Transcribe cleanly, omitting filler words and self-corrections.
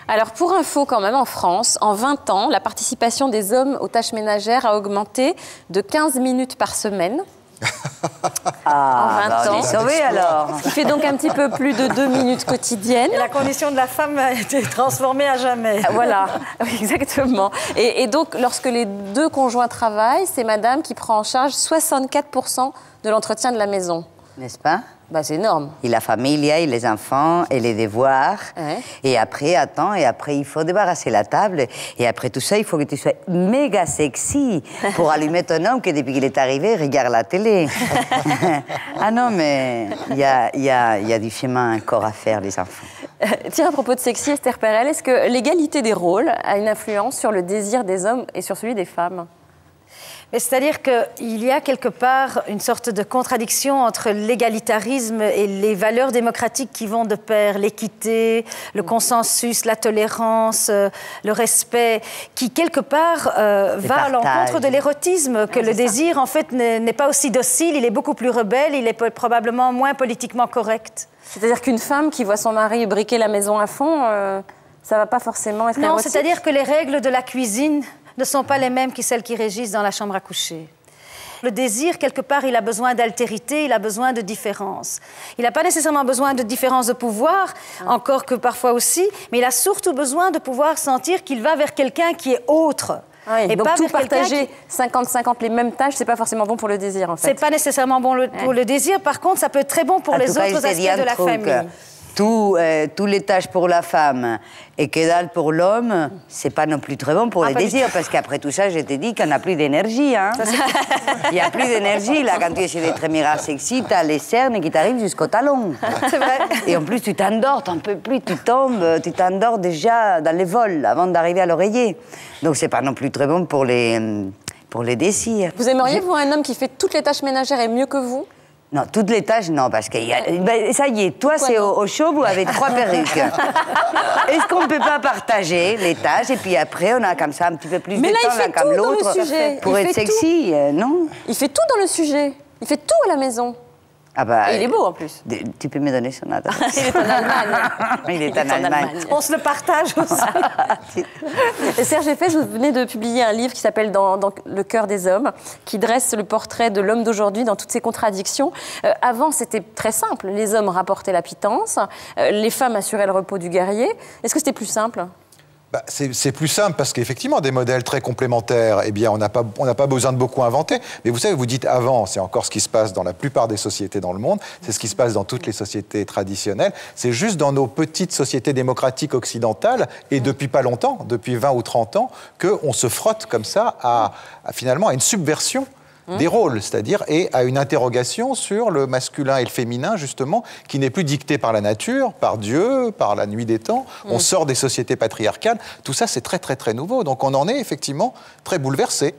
Alors, pour info, quand même, en France, en 20 ans, la participation des hommes aux tâches ménagères a augmenté de 15 minutes par semaine. Ah, en 20 ans. On est sauvés alors. Ce qui fait donc un petit peu plus de 2 minutes quotidiennes. Et la condition de la femme a été transformée à jamais. Voilà, exactement. Et donc, lorsque les deux conjoints travaillent, c'est madame qui prend en charge 64% de l'entretien de la maison. N'est-ce pas? Bah, c'est énorme. Et la famille, et les enfants, et les devoirs. Ouais. Et après, attends, et après, il faut débarrasser la table. Et après tout ça, il faut que tu sois méga sexy pour allumer ton homme que depuis qu'il est arrivé, regarde la télé. Ah non, mais il y a du chemin encore à faire, les enfants. Tiens, à propos de sexy, Esther Perel, est-ce que l'égalité des rôles a une influence sur le désir des hommes et sur celui des femmes? C'est-à-dire qu'il y a quelque part une sorte de contradiction entre l'égalitarisme et les valeurs démocratiques qui vont de pair, l'équité, le consensus, la tolérance, le respect, qui quelque part va à l'encontre de l'érotisme, que le désir en fait n'est pas aussi docile, il est beaucoup plus rebelle, il est probablement moins politiquement correct. C'est-à-dire qu'une femme qui voit son mari briquer la maison à fond, ça va pas forcément être Non, érotique. c'est-à-dire que les règles de la cuisine ne sont pas les mêmes que celles qui régissent dans la chambre à coucher. Le désir, quelque part, il a besoin d'altérité, il a besoin de différence. Il n'a pas nécessairement besoin de différence de pouvoir, encore que parfois aussi, mais il a surtout besoin de pouvoir sentir qu'il va vers quelqu'un qui est autre. Oui, et donc pas tout vers quelqu'un partager 50-50 les mêmes tâches, c'est pas forcément bon pour le désir, en fait. C'est pas nécessairement bon pour le désir, par contre, ça peut être très bon pour les autres aspects de la famille. Tous les tâches pour la femme et que dalle pour l'homme, c'est pas non plus très bon pour le désir, parce qu'après tout ça, je te dis qu'on n'a plus d'énergie. Hein. Il n'y a plus d'énergie. Là, quand tu essaies d'être méga sexy, tu as les cernes qui t'arrivent jusqu'au talon. C'est vrai. Et en plus, tu t'endors, tu n'en peux plus, tu tombes, tu t'endors déjà dans les vols avant d'arriver à l'oreiller. Donc, c'est pas non plus très bon pour les désirs. Vous aimeriez, vous, un homme qui fait toutes les tâches ménagères et mieux que vous? Non, toutes les tâches, non, parce que ça y est, toi, c'est au show, vous avez 3 perruques. Est-ce qu'on ne peut pas partager les tâches et puis après, on a comme ça un petit peu plus de temps l'un comme l'autre pour être sexy, non? Il fait tout dans le sujet. Il fait tout à la maison. Ah bah, et il est beau en plus. Tu peux me donner son adresse? Il est en Allemagne. Il est en Allemagne. On se le partage aussi. Serge Effès, vous venez de publier un livre qui s'appelle dans le cœur des hommes, qui dresse le portrait de l'homme d'aujourd'hui dans toutes ses contradictions. Avant, c'était très simple. Les hommes rapportaient la pitance, les femmes assuraient le repos du guerrier. Est-ce que c'était plus simple ? C'est plus simple parce qu'effectivement, des modèles très complémentaires, eh bien, on n'a pas besoin de beaucoup inventer. Mais vous savez, vous dites avant, c'est encore ce qui se passe dans la plupart des sociétés dans le monde, c'est ce qui se passe dans toutes les sociétés traditionnelles. C'est juste dans nos petites sociétés démocratiques occidentales, et depuis pas longtemps, depuis 20 ou 30 ans, qu'on se frotte comme ça finalement à une subversion des rôles, c'est-à-dire et à une interrogation sur le masculin et le féminin, justement, qui n'est plus dicté par la nature, par Dieu, par la nuit des temps. On sort des sociétés patriarcales. Tout ça, c'est très, très, très nouveau. Donc on en est effectivement très bouleversé.